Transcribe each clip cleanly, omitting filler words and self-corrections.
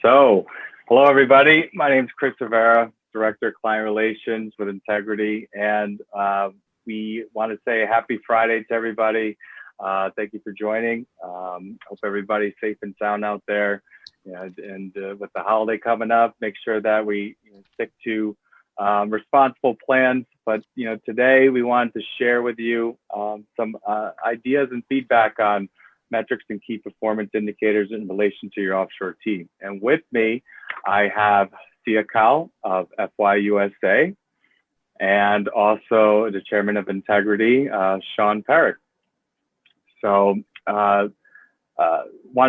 So, hello everybody. My name is Chris Rivera, Director of Client Relations with Entigrity, and we want to say happy Friday to everybody. Thank you for joining. Hope everybody's safe and sound out there. And with the holiday coming up, make sure that we stick to responsible plans. But today we wanted to share with you some ideas and feedback on metrics and key performance indicators in relation to your offshore team. And with me, I have 𝐚𝐜𝐜𝐬 of FYUSA and also the chairman of Entigrity, Sean Parrott. So want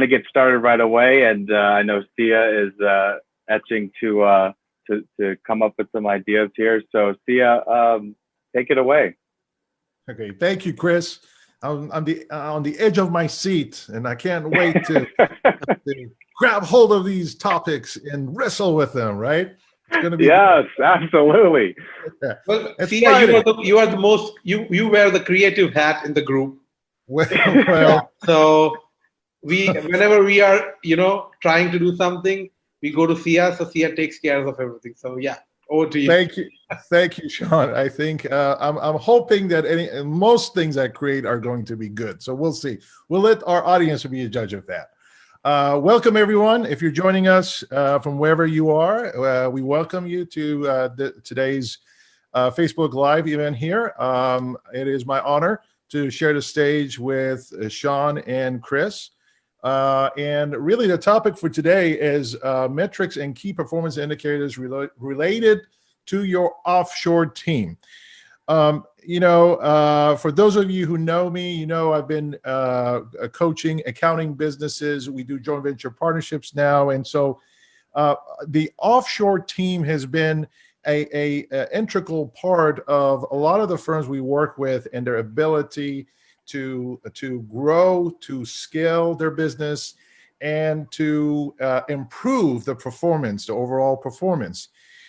to get started right away. And I know 𝐚𝐜𝐜 is etching to come up with some ideas here. So 𝐚𝐜𝐜, take it away. Okay, thank you, Chris. I'm on the edge of my seat, and I can't wait to grab hold of these topics and wrestle with them. Right? It's going to be yes, good. Absolutely. Yeah. Well, 𝐚𝐜𝐜, you wear the creative hat in the group. Well, so whenever we are trying to do something, we go to 𝐚𝐜𝐜, so 𝐚𝐜𝐜 takes care of everything. So yeah. Over to you. Thank you, Sean. I think I'm hoping that most things I create are going to be good. So we'll see. We'll let our audience be a judge of that. Welcome, everyone. If you're joining us from wherever you are, we welcome you to today's Facebook Live event here. It is my honor to share the stage with Sean and Chris. And really the topic for today is metrics and key performance indicators related to your offshore team. For those of you who know me, I've been coaching accounting businesses. We do joint venture partnerships now. And so the offshore team has been a integral part of a lot of the firms we work with and their ability to grow, to scale their business, and to improve the performance, the overall performance.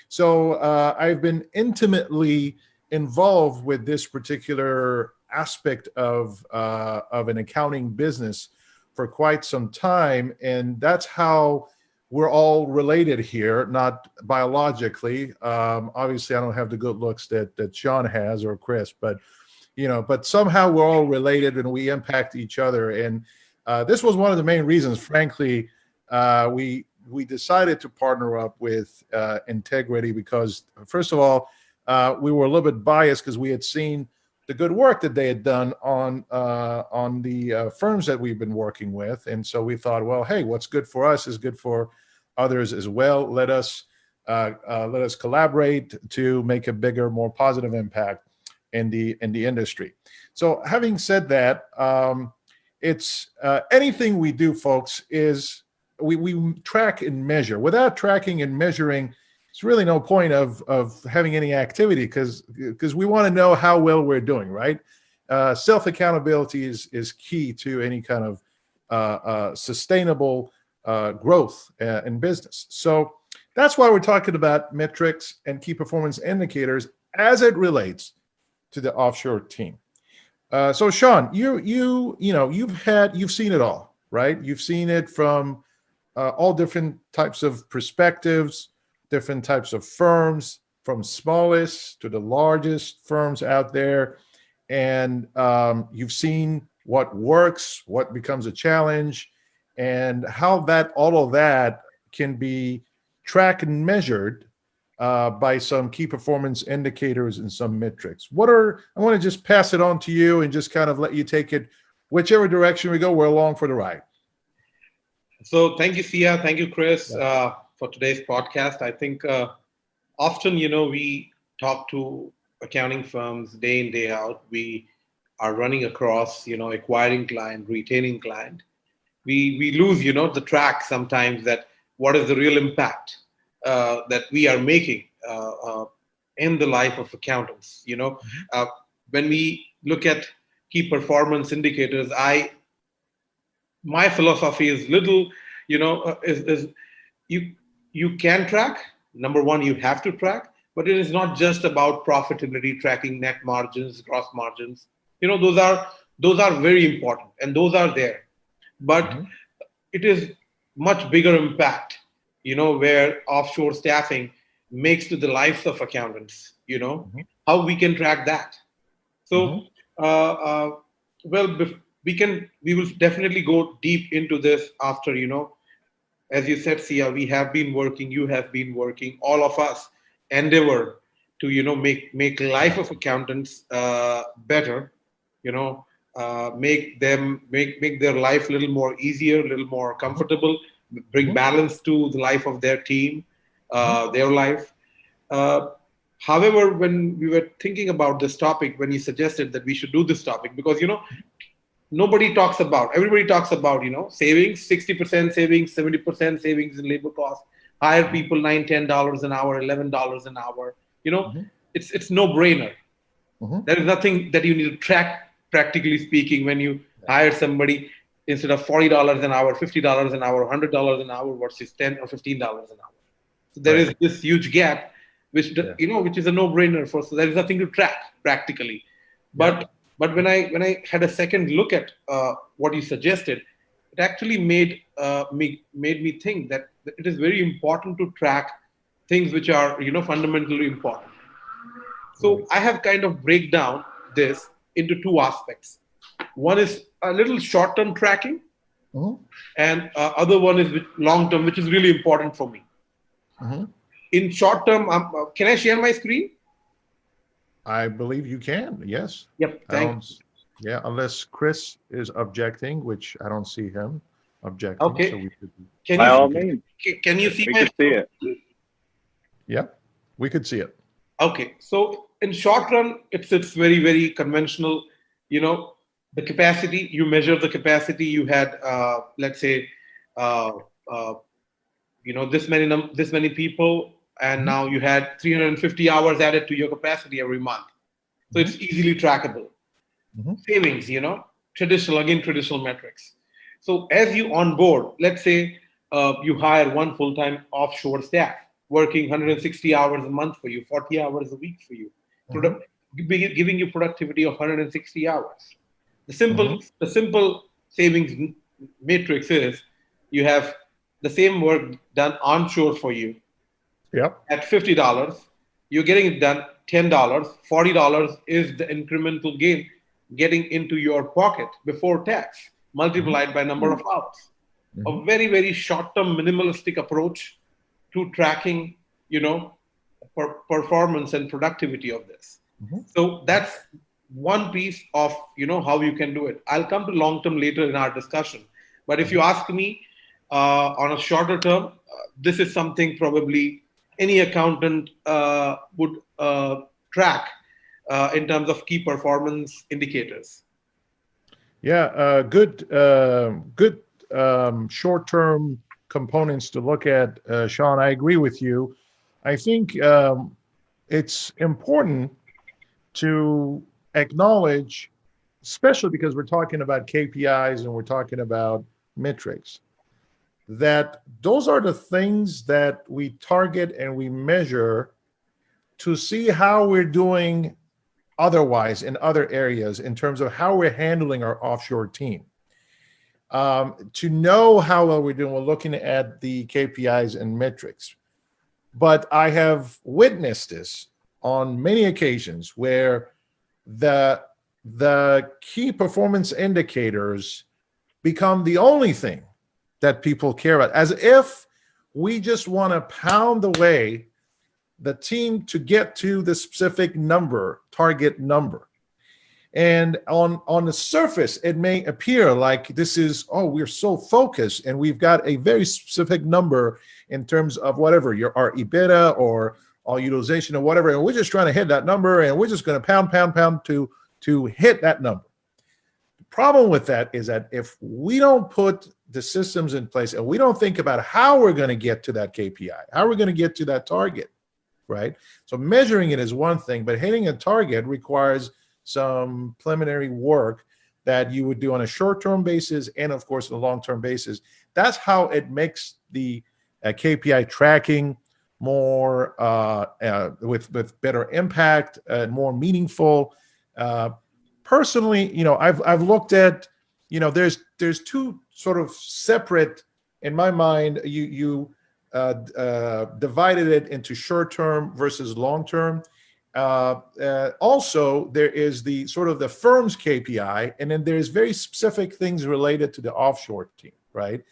So I've been intimately involved with this particular aspect of an accounting business for quite some time, and that's how we're all related here, not biologically. Obviously, I don't have the good looks that Sean has or Chris, but somehow we're all related and we impact each other. And this was one of the main reasons, frankly, we decided to partner up with Entigrity because, first of all, we were a little bit biased because we had seen the good work that they had done on the firms that we've been working with. And so we thought, well, hey, what's good for us is good for others as well. Let us collaborate to make a bigger, more positive impact in the industry. So having said that, it's anything we do, folks, is we track and measure. Without tracking and measuring, it's really no point of having any activity because we want to know how well we're doing, right? Self-accountability is key to any kind of sustainable growth in business. So that's why we're talking about metrics and key performance indicators as it relates to the offshore team. So Sean, you've seen it all, right? You've seen it from all different types of perspectives, different types of firms, from smallest to the largest firms out there. And you've seen what works, what becomes a challenge, and how all of that can be tracked and measured by some key performance indicators and some metrics. I want to just pass it on to you and just kind of let you take it whichever direction we go. We're along for the ride. So thank you, 𝐚𝐜𝐜. Thank you, Chris, for today's podcast. I think often, we talk to accounting firms day in, day out. We are running across, acquiring client, retaining client. We lose, the track sometimes that what is the real impact that we are making in the life of accountants. When we look at key performance indicators, my philosophy is you can track. Number one, you have to track, but it is not just about profitability, tracking net margins, gross margins. Those are very important, and those are there. But it is much bigger impact where offshore staffing makes to the lives of accountants, how we can track that. So, well, we will definitely go deep into this after, as you said, Sia, we have been working, you have been working, all of us endeavor to, make life of accountants better, make their life a little more easier, a little more comfortable, bring balance to the life of their team, their life. However, when we were thinking about this topic, when you suggested that we should do this topic, because, everybody talks about, savings, 60% savings, 70% savings in labor costs, hire people $9, $10 an hour, $11 an hour, it's no brainer. There is nothing that you need to track, practically speaking, when you hire somebody instead of $40 an hour, $50 an hour, $100 an hour versus $10 or $15 an hour. So there is this huge gap, which which is a no-brainer for. So there is nothing to track practically. But when I had a second look at what you suggested, it actually made me think that it is very important to track things which are fundamentally important. So I have kind of break down this into two aspects. One is a little short-term tracking, and other one is long-term, which is really important for me. In short-term, can I share my screen? I believe you can. Yes. Yep. Thanks. Yeah, unless Chris is objecting, which I don't see him objecting. Okay. So we could, by all means. Can you see We my can see it. Yeah, we could see it. Okay. So in short run, it's very, very conventional. The capacity, you measure the capacity. You had, let's say, this many people, and now you had 350 hours added to your capacity every month. So it's easily trackable. Savings, traditional metrics. So as you onboard, let's say you hire one full-time offshore staff working 160 hours a month for you, 40 hours a week for you, giving you productivity of 160 hours. The simple savings matrix is you have the same work done onshore for you. At $50, you're getting it done $10. $40 is the incremental gain getting into your pocket before tax, multiplied by number of hours. A very, very short-term minimalistic approach to tracking, performance and productivity of this. So that's one piece of, how you can do it. I'll come to long-term later in our discussion. But if you ask me on a shorter term, this is something probably any accountant would track in terms of key performance indicators. Yeah, good short-term components to look at, Sean. I agree with you. I think it's important to acknowledge, especially because we're talking about KPIs and we're talking about metrics, that those are the things that we target and we measure to see how we're doing otherwise in other areas in terms of how we're handling our offshore team. To know how well we're doing, we're looking at the KPIs and metrics. But I have witnessed this on many occasions where the key performance indicators become the only thing that people care about, as if we just want to pound away the team to get to the specific target number. And on the surface, it may appear like this is, we're so focused and we've got a very specific number in terms of whatever, our EBITDA or our utilization or whatever, and we're just trying to hit that number and we're just going to pound to hit that number. The problem with that is that if we don't put the systems in place and we don't think about how we're going to get to that KPI, how we're going to get to that target, right? So measuring it is one thing, but hitting a target requires some preliminary work that you would do on a short-term basis and, of course, a long-term basis. That's how it makes the KPI tracking more with better impact and more meaningful. Personally, I've looked at, there's two sort of separate, in my mind, you divided it into short-term versus long-term. Also, there is the sort of the firm's KPI, and then there's very specific things related to the offshore team, right?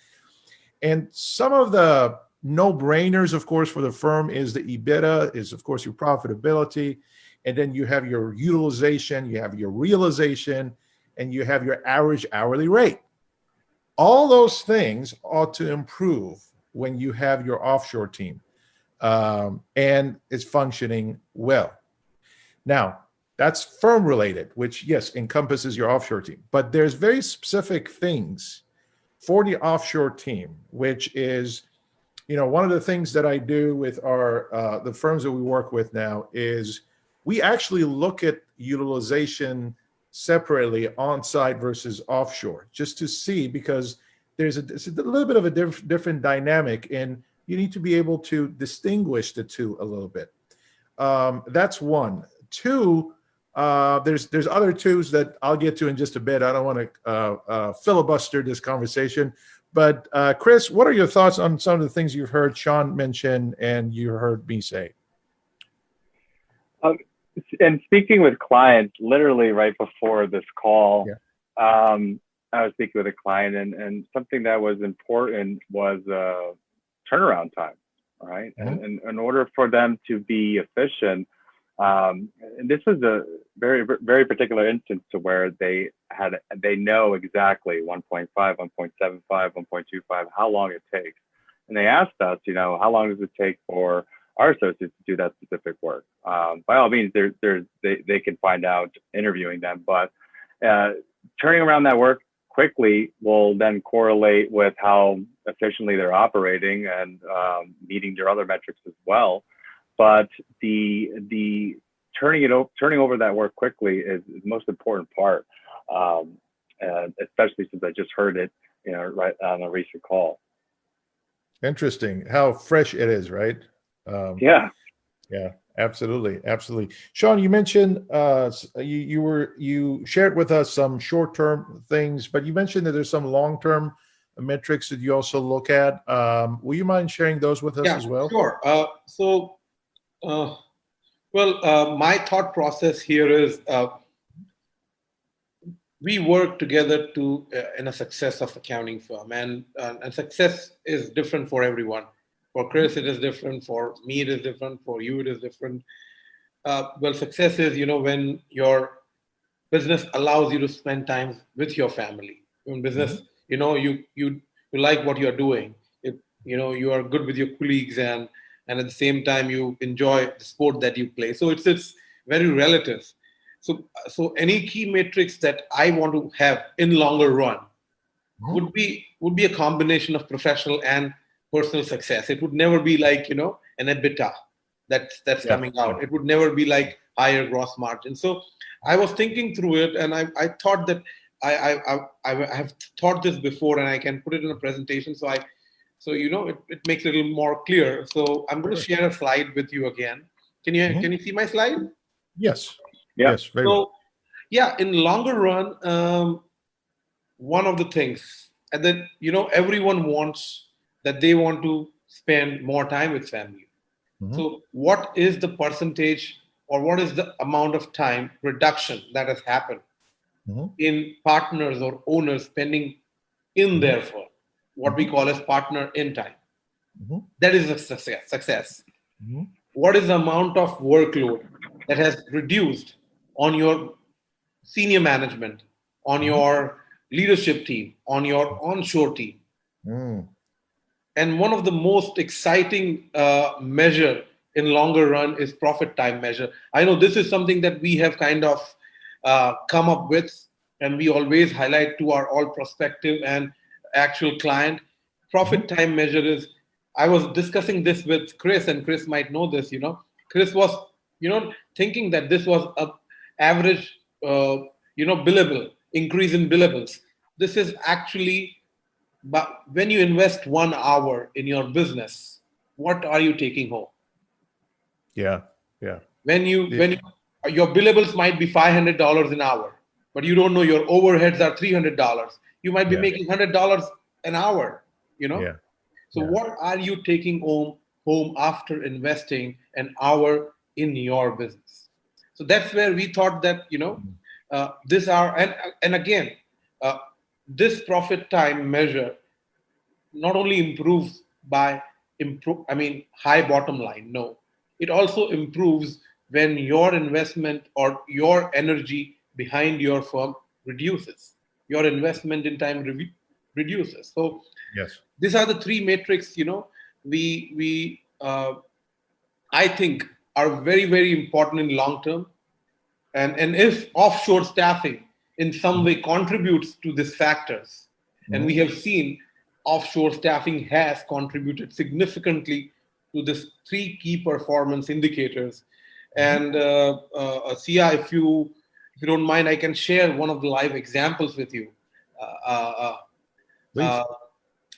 And some of the no-brainers, of course, for the firm is the EBITDA, is of course your profitability, and then you have your utilization, you have your realization, and you have your average hourly rate. All those things ought to improve when you have your offshore team and it's functioning well. Now, that's firm related, which yes, encompasses your offshore team, but there's very specific things for the offshore team, which is, one of the things that I do with our the firms that we work with now is we actually look at utilization separately on-site versus offshore, just to see, because it's a little bit of a different dynamic, and you need to be able to distinguish the two a little bit. That's one. Two, there's other twos that I'll get to in just a bit. I don't want to filibuster this conversation, but Chris, what are your thoughts on some of the things you've heard Sean mention and you heard me say? And speaking with clients, literally right before this call, I was speaking with a client, and something that was important was turnaround time, right? Mm-hmm. And in order for them to be efficient, and this is a very, very particular instance to where they know exactly 1.5, 1.75, 1.25, how long it takes. And they asked us, how long does it take for our associates to do that specific work? By all means, they can find out interviewing them, but turning around that work quickly will then correlate with how efficiently they're operating and meeting their other metrics as well. But the turning over that work quickly is the most important part, and especially since I just heard it, right on a recent call. Interesting how fresh it is, right? Yeah, absolutely. Sean, you mentioned you shared with us some short-term things, but you mentioned that there's some long-term metrics that you also look at. Will you mind sharing those with us as well? Sure. My thought process here is we work together in a success of accounting firm, and success is different for everyone. For Chris, it is different. For me, it is different. For you, it is different. Success is, when your business allows you to spend time with your family. In business, you like what you're doing. You are good with your colleagues, and at the same time, you enjoy the sport that you play. So it's very relative. So any key metrics that I want to have in longer run would be a combination of professional and personal success. It would never be like, an EBITDA that's coming out. It would never be like higher gross margin. So I was thinking through it, and I thought that I have thought this before, and I can put it in a presentation. So it makes it a little more clear. So I'm going to share a slide with you again. Can you see my slide? Yes. Yeah. Yes. Very well. In longer run, one of the things, and then everyone wants that they want to spend more time with family. Mm-hmm. So what is the percentage, or what is the amount of time reduction that has happened in partners or owners spending in their firm, what we call as partner in time? That is a success. What is the amount of workload that has reduced on your senior management, on your leadership team, on your onshore team? And one of the most exciting measure in longer run is profit time measure. I know this is something that we have kind of come up with, and we always highlight to our all prospective and actual client. Profit time measure is, I was discussing this with Chris, and Chris might know this, Chris was, thinking that this was a average, billable, increase in billables. This is actually, but when you invest 1 hour in your business, what are you taking home? Yeah. When your billables might be $500 an hour, but you don't know your overheads are $300. You might be making $100 an hour, So what are you taking home after investing an hour in your business? So that's where we thought that, and again, this profit time measure not only improves by high bottom line. No, it also improves when your investment or your energy behind your firm reduces. Your investment in time reduces. So Yes. these are the three metrics, we I think are very, very important in long term. And if offshore staffing in some way contributes to these factors, and we have seen offshore staffing has contributed significantly to these three key performance indicators. And Sia, if you don't mind, I can share one of the live examples with you.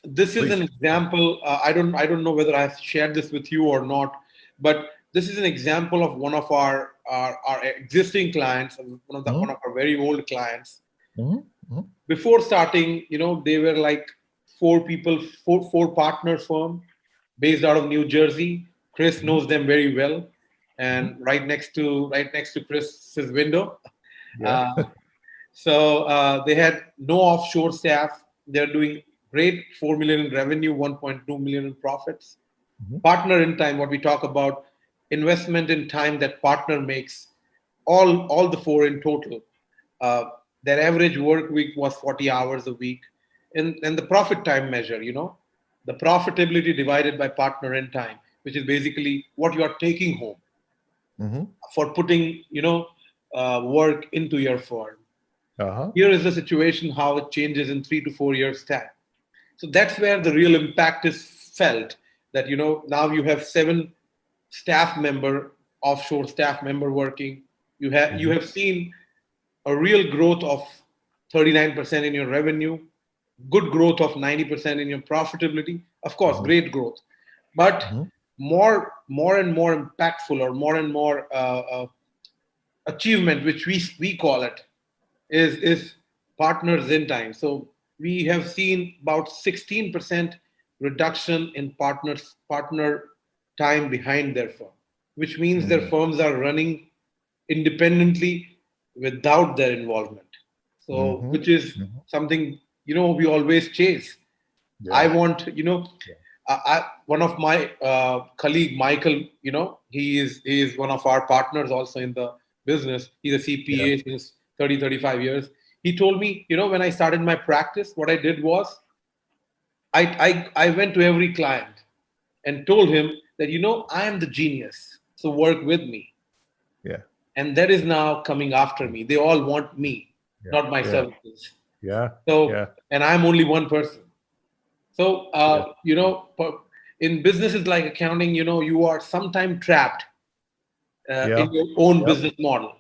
This is an example. I don't know whether I've shared this with you or not, but this is an example of one of our existing clients, one of our very old clients. Before starting, they were like four partner firm based out of New Jersey. Chris knows them very well, and right next to Chris's window. So they had no offshore staff. They're doing great, 4 million in revenue, 1.2 million in profits. Partner in time, what we talk about, investment in time that partner makes, all the four in total. Their average work week was 40 hours a week. And the profit time measure, the profitability divided by partner in time, which is basically what you are taking home for putting, work into your firm. Here is the situation, how it changes in 3 to 4 years' time. So that's where the real impact is felt, that, now you have 7 offshore staff member working. You have seen a real growth of 39% in your revenue, good growth of 90% in your profitability. Of course, great growth, but more and more impactful, or more and more achievement, which we call it, is partners in time. So we have seen about 16% reduction in partner time behind their firm, which means their firms are running independently without their involvement. So, which is something, we always chase. I want, one of my colleague, Michael, he is one of our partners also in the business. He's a CPA since 35 years. He told me, when I started my practice, what I did was I went to every client and told him that, I am the genius, so work with me. And that is now coming after me. They all want me, not my services. And I'm only one person. So, in businesses like accounting, you are sometimes trapped in your own business model.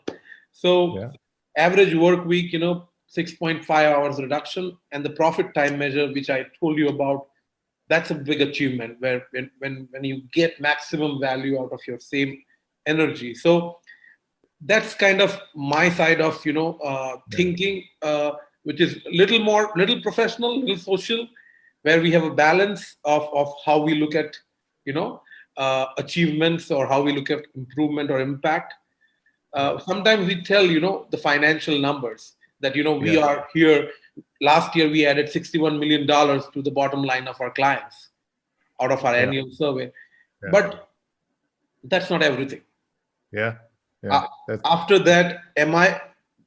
So average work week, 6.5 hours reduction, and the profit time measure, which I told you about, that's a big achievement, where when you get maximum value out of your same energy. So that's kind of my side of, thinking, which is little professional, little social, where we have a balance of how we look at, achievements, or how we look at improvement or impact. Sometimes we tell, the financial numbers that, we are here. Last year, we added $61 million to the bottom line of our clients out of our annual survey. But that's not everything. After that,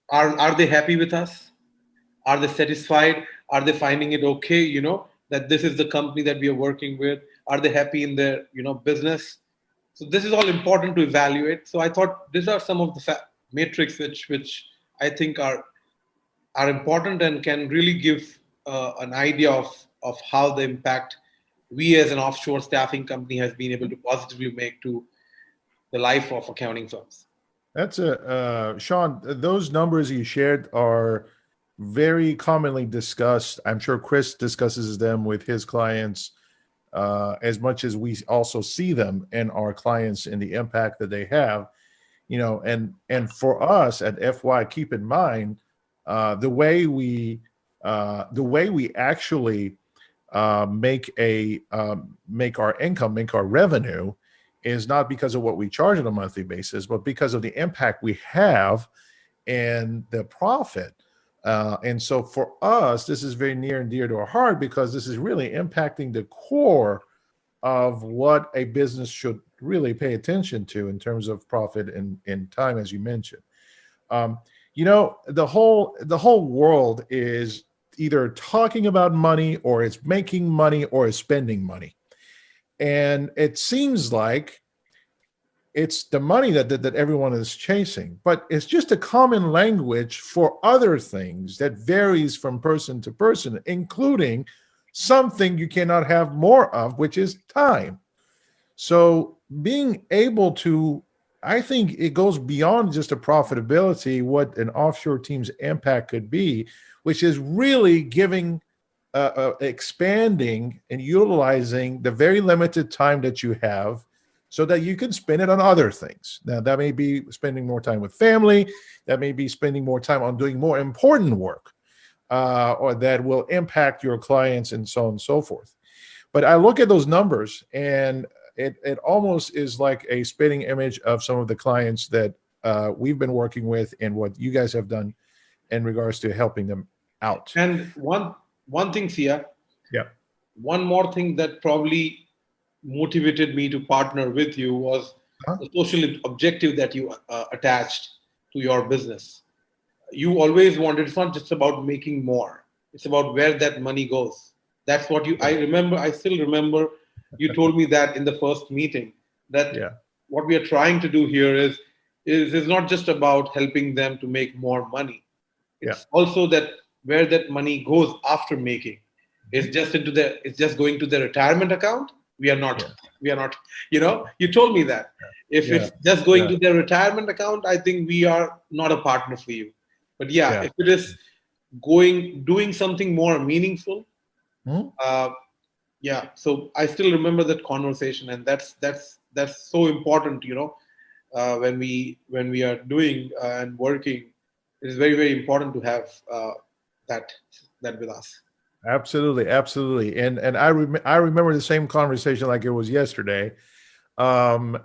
are they happy with us? Are they satisfied? Are they finding it okay, that this is the company that we are working with? Are they happy in their, business? So this is all important to evaluate. So I thought these are some of the metrics which I think are important and can really give an idea of how the impact we as an offshore staffing company has been able to positively make to the life of accounting firms. That's Sean, those numbers you shared are very commonly discussed. I'm sure Chris discusses them with his clients as much as we also see them in our clients and the impact that they have, and for us at FY, keep in mind the way we actually make our income, make our revenue, is not because of what we charge on a monthly basis, but because of the impact we have and the profit. And so for us, this is very near and dear to our heart, because this is really impacting the core of what a business should really pay attention to in terms of profit and time, as you mentioned. The whole world is either talking about money, or it's making money, or it's spending money. And it seems like it's the money that everyone is chasing, but it's just a common language for other things that varies from person to person, including something you cannot have more of, which is time. So being able to, I think it goes beyond just a profitability, what an offshore team's impact could be, which is really giving, expanding and utilizing the very limited time that you have, so that you can spend it on other things. Now, that may be spending more time with family, that may be spending more time on doing more important work, or that will impact your clients, and so on and so forth. But I look at those numbers, and it almost is like a spitting image of some of the clients that we've been working with, and what you guys have done in regards to helping them out. And one thing, Sia. Yeah. One more thing that probably motivated me to partner with you was the social objective that you attached to your business. You always wanted, it's not just about making more, it's about where that money goes. That's what I still remember you told me that in the first meeting, that what we are trying to do here is not just about helping them to make more money. It's also that where that money goes after making. It's just going to the retirement account. We are not, you told me that. If it's just going to their retirement account, I think we are not a partner for you. But if it is doing something more meaningful, so I still remember that conversation, and that's so important, when we are doing and working, it is very, very important to have that with us. Absolutely. And I remember the same conversation like it was yesterday. That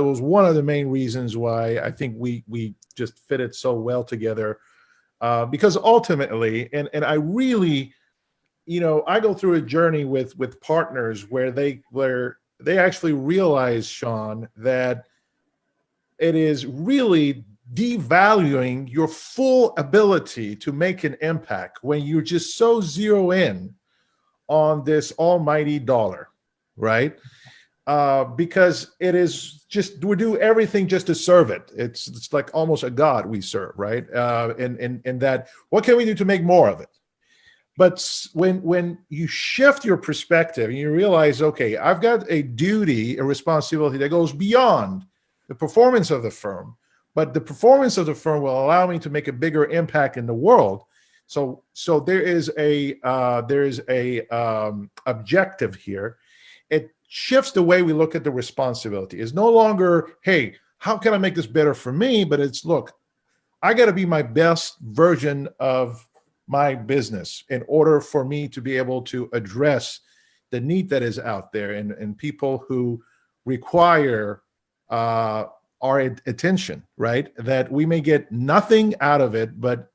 was one of the main reasons why I think we just fitted so well together, because ultimately, and I really, I go through a journey with partners where they actually realize, Sean, that it is really devaluing your full ability to make an impact when you just so zero in on this almighty dollar, right? Because it is just, we do everything just to serve it. It's like almost a god we serve, right? And that, what can we do to make more of it? But when you shift your perspective and you realize, okay, I've got a duty, a responsibility that goes beyond the performance of the firm, but the performance of the firm will allow me to make a bigger impact in the world. So there is a objective here. It shifts the way we look at the responsibility. It's no longer, hey, how can I make this better for me? But it's, look, I got to be my best version of my business in order for me to be able to address the need that is out there, and people who require our attention, right? That we may get nothing out of it, but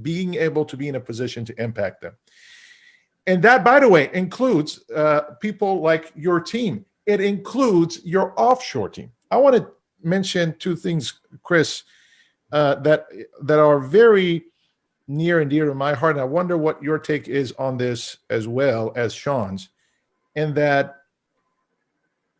being able to be in a position to impact them. And that, by the way, includes people like your team. It includes your offshore team. I want to mention two things, Chris, that are very near and dear to my heart. And I wonder what your take is on this as well as Sean's. And that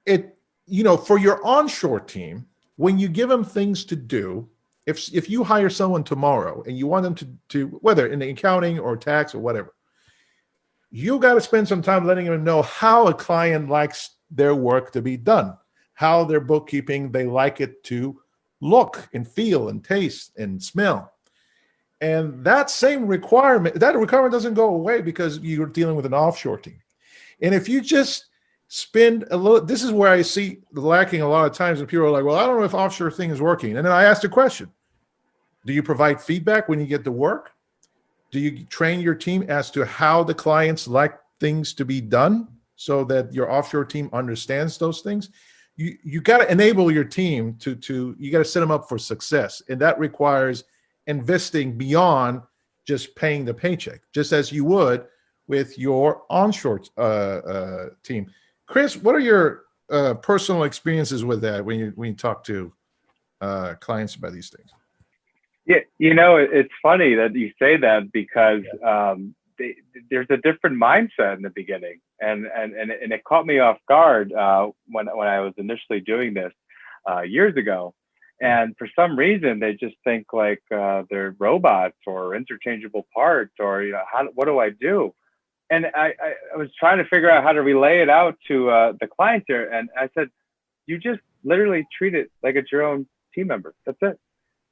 for your onshore team, when you give them things to do, if you hire someone tomorrow and you want them to whether in the accounting or tax or whatever, you got to spend some time letting them know how a client likes their work to be done, how their bookkeeping, they like it to look and feel and taste and smell. And that requirement doesn't go away because you're dealing with an offshore team. And if you just spend a little, this is where I see lacking a lot of times when people are like, well, I don't know if offshore thing is working. And then I ask the question, do you provide feedback when you get to work? do you train your team as to how the clients like things to be done so that your offshore team understands those things? You got to enable your team to you got to set them up for success, and that requires investing beyond just paying the paycheck, just as you would with your onshore team. Chris, what are your personal experiences with that when you talk to clients about these things? Yeah, it's funny that you say that because there's a different mindset in the beginning, and it caught me off guard when I was initially doing this years ago. And for some reason, they just think like they're robots or interchangeable parts, or what do I do? And I was trying to figure out how to relay it out to the clients here, and I said, you just literally treat it like it's your own team member. That's it.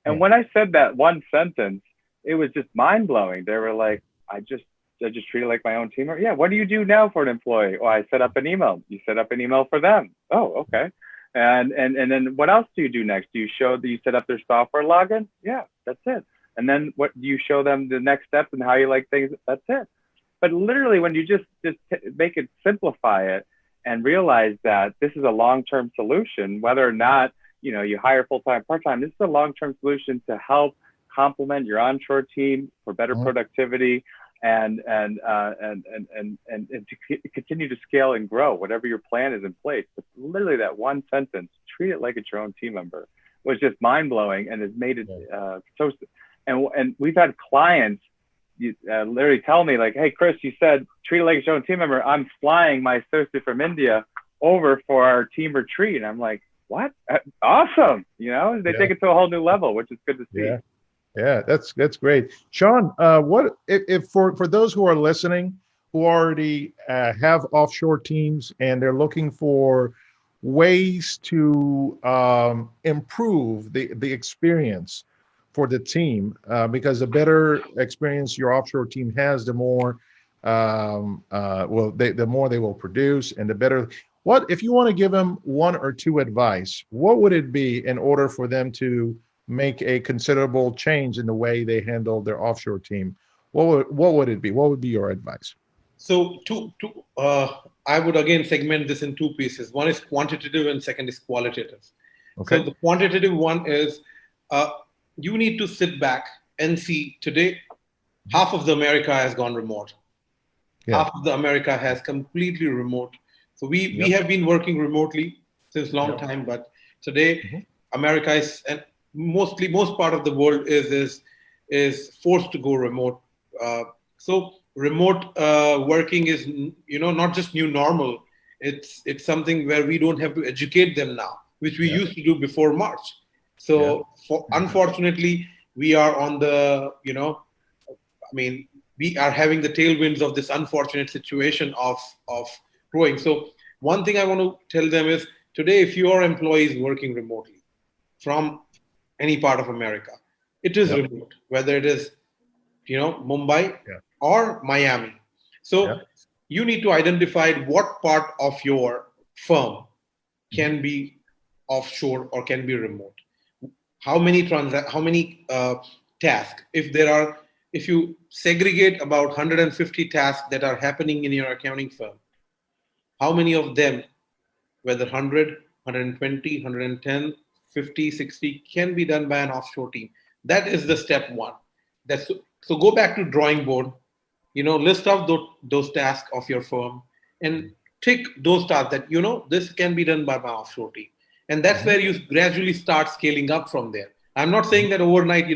And when I said that one sentence, it was just mind blowing. They were like, I just treat it like my own team member. Yeah. What do you do now for an employee? Oh, I set up an email. You set up an email for them. Oh, okay. And then what else do you do next? Do you show that you set up their software login? Yeah, that's it. And then what do you show them the next steps and how you like things? That's it. But literally, when you just make it, simplify it, and realize that this is a long-term solution, whether or not you hire full-time, part-time, this is a long-term solution to help complement your onshore team for better productivity and to continue to scale and grow whatever your plan is in place. But literally, that one sentence, treat it like it's your own team member, was just mind-blowing, and has made it so. And we've had clients literally tell me like, hey, Chris, you said treat it like your own team member. I'm flying my associate from India over for our team retreat. And I'm like, what? Awesome. They take it to a whole new level, which is good to see. Yeah, that's great. Sean, what if for those who are listening, who already have offshore teams and they're looking for ways to improve the experience for the team, because the better experience your offshore team has, the more the more they will produce, and the better. What if you want to give them one or two advice? What would it be in order for them to make a considerable change in the way they handle their offshore team? What would it be? What would be your advice? So I would again segment this in two pieces. One is quantitative and second is qualitative. Okay. So the quantitative one is you need to sit back and see today, half of the America has gone remote. Yeah. Half of the America has completely remote. So we have been working remotely since long time, but today America is, and most part of the world is forced to go remote. So remote working is not just new normal. It's something where we don't have to educate them now, which we used to do before March. So unfortunately, we are on the we are having the tailwinds of this unfortunate situation of growing. So one thing I want to tell them is today, if your employee is working remotely from any part of America, it is remote, whether it is, Mumbai or Miami. So you need to identify what part of your firm can be offshore or can be remote. How many tasks? If you segregate about 150 tasks that are happening in your accounting firm, how many of them, whether 100, 120, 110, 50, 60, can be done by an offshore team? That is the step one. So go back to drawing board, list out those tasks of your firm and tick those tasks that, this can be done by my offshore team. And that's where you gradually start scaling up from there. I'm not saying that overnight,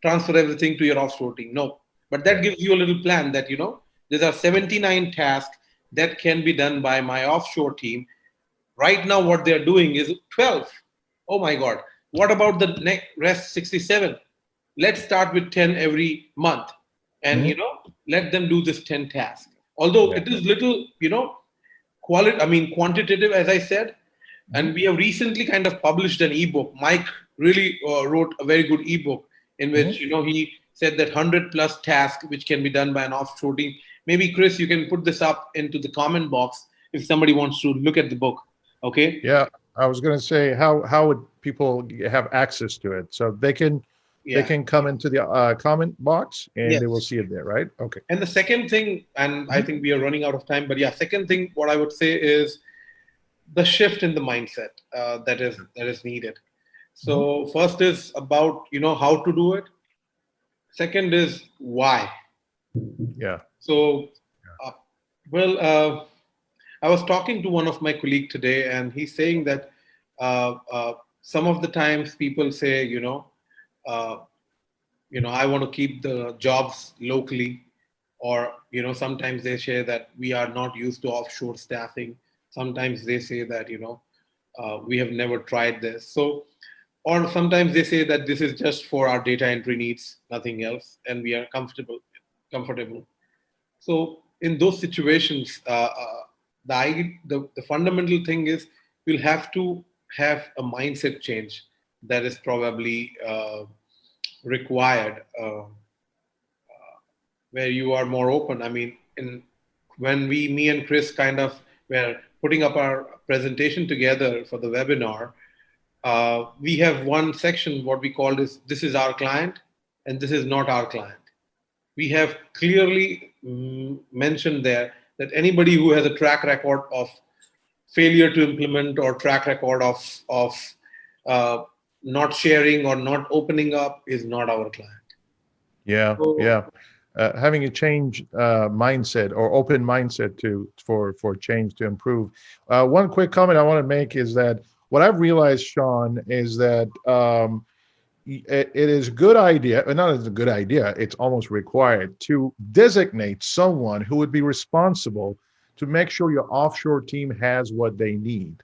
transfer everything to your offshore team. No, but that gives you a little plan that, there are 79 tasks that can be done by my offshore team. Right now, what they're doing is 12. Oh my God. What about the rest 67? Let's start with 10 every month and, let them do this 10 tasks. Although it is little, quantitative, as I said, and we have recently kind of published an ebook. Mike really wrote a very good ebook in which, he said that 100 plus tasks, which can be done by an offshore team. Maybe Chris, you can put this up into the comment box if somebody wants to look at the book. Okay. Yeah. I was going to say, how would people have access to it? So they can Yeah. they can come into the comment box and Yes. they will see it there, right? Okay. And the second thing, and I think we are running out of time, but yeah, second thing, what I would say is the shift in the mindset that is needed. So first is about how to do it. Second is why. Yeah. So, I was talking to one of my colleagues today, and he's saying that some of the times people say, I want to keep the jobs locally, or sometimes they say that we are not used to offshore staffing. Sometimes they say that we have never tried this. So, or sometimes they say that this is just for our data entry needs, nothing else, and we are comfortable. So in those situations, the fundamental thing is we'll have to have a mindset change that is probably required, where you are more open. I mean, when me and Chris kind of were putting up our presentation together for the webinar, we have one section, what we call this is our client and this is not our client. We have clearly mentioned there that anybody who has a track record of failure to implement or track record of not sharing or not opening up is not our client. Yeah, yeah. Having a change mindset or open mindset for change to improve. One quick comment I want to make is that what I've realized, Sean, is that it is a good idea, not as a good idea, it's almost required to designate someone who would be responsible to make sure your offshore team has what they need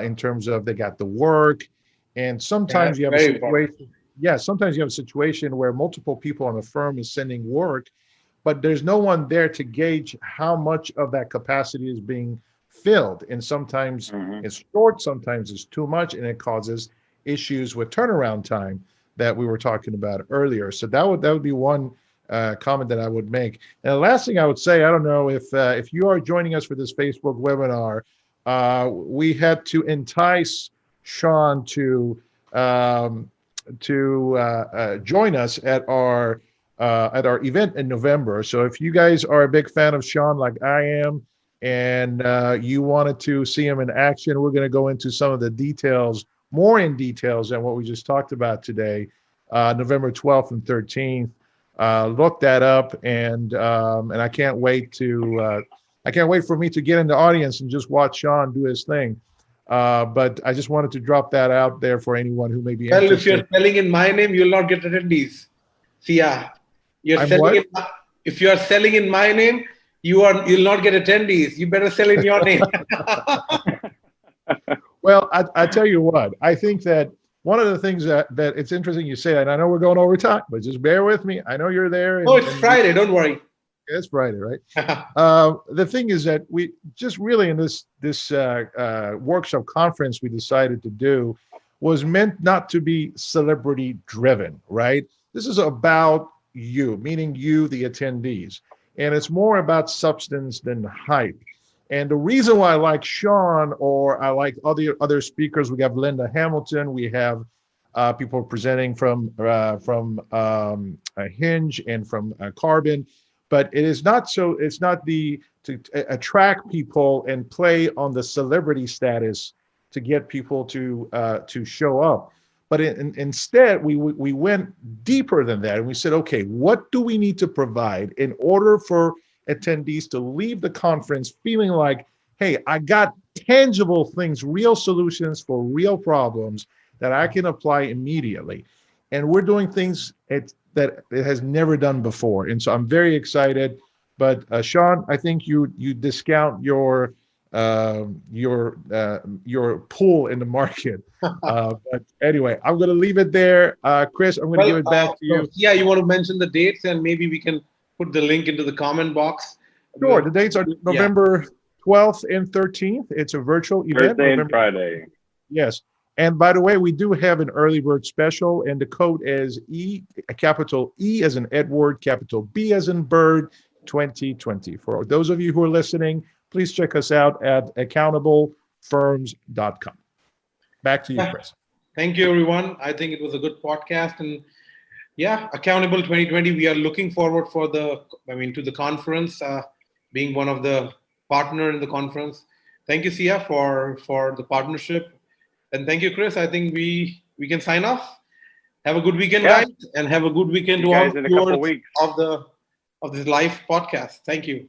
in terms of they got the work. And sometimes you have a situation. Yeah, sometimes you have a situation where multiple people on the firm is sending work, but there's no one there to gauge how much of that capacity is being filled. And sometimes it's short, sometimes it's too much, and it causes issues with turnaround time that we were talking about earlier. So that would be one comment that I would make. And the last thing I would say, I don't know if you are joining us for this Facebook webinar, we had to entice Sean to join us at our event in November. So if you guys are a big fan of Sean like I am, and you wanted to see him in action, we're going to go into some of the details, more in details than what we just talked about today, November 12th and 13th. Look that up, and I can't wait for me to get in the audience and just watch Sean do his thing. But I just wanted to drop that out there for anyone who may be interested. Well, if you're selling in my name, you'll not get attendees. See, yeah, if you are selling in my name, you'll not get attendees. You better sell in your name. Well, I tell you what, I think that one of the things that it's interesting you say, and I know we're going over time, but just bear with me. I know you're there. It's Friday. Don't worry. It's Friday, right? The thing is that we just really in this workshop conference we decided to do was meant not to be celebrity driven, right? This is about you, meaning you, the attendees. And it's more about substance than hype. And the reason why I like Sean or I like other speakers, we have Linda Hamilton, we have people presenting from Hinge and from Carbon, but it is not so. It's not to attract people and play on the celebrity status to get people to show up. But instead, we went deeper than that, and we said, okay, what do we need to provide in order for attendees to leave the conference feeling like, hey, I got tangible things, real solutions for real problems that I can apply immediately. And we're doing things that it has never done before. And so I'm very excited. But Sean, I think you discount your pull in the market. But anyway, I'm going to leave it there. Chris, I'm going to give it back to you. Yeah, you want to mention the dates, and maybe we can put the link into the comment box. Sure. The dates are November 12th and 13th. It's a virtual event. Thursday and Friday. Yes. And by the way, we do have an early bird special, and the code is capital E as in Edward, capital B as in Bird, 2020. For those of you who are listening, please check us out at accountablefirms.com. Back to you, Chris. Thank you, everyone. I think it was a good podcast, and Yeah, Accountable 2020. We are looking forward to the conference, being one of the partner in the conference. Thank you, Sia, for the partnership, and thank you, Chris. I think we can sign off. Have a good weekend, guys, and have a good weekend to all in a couple viewers weeks of this live podcast. Thank you.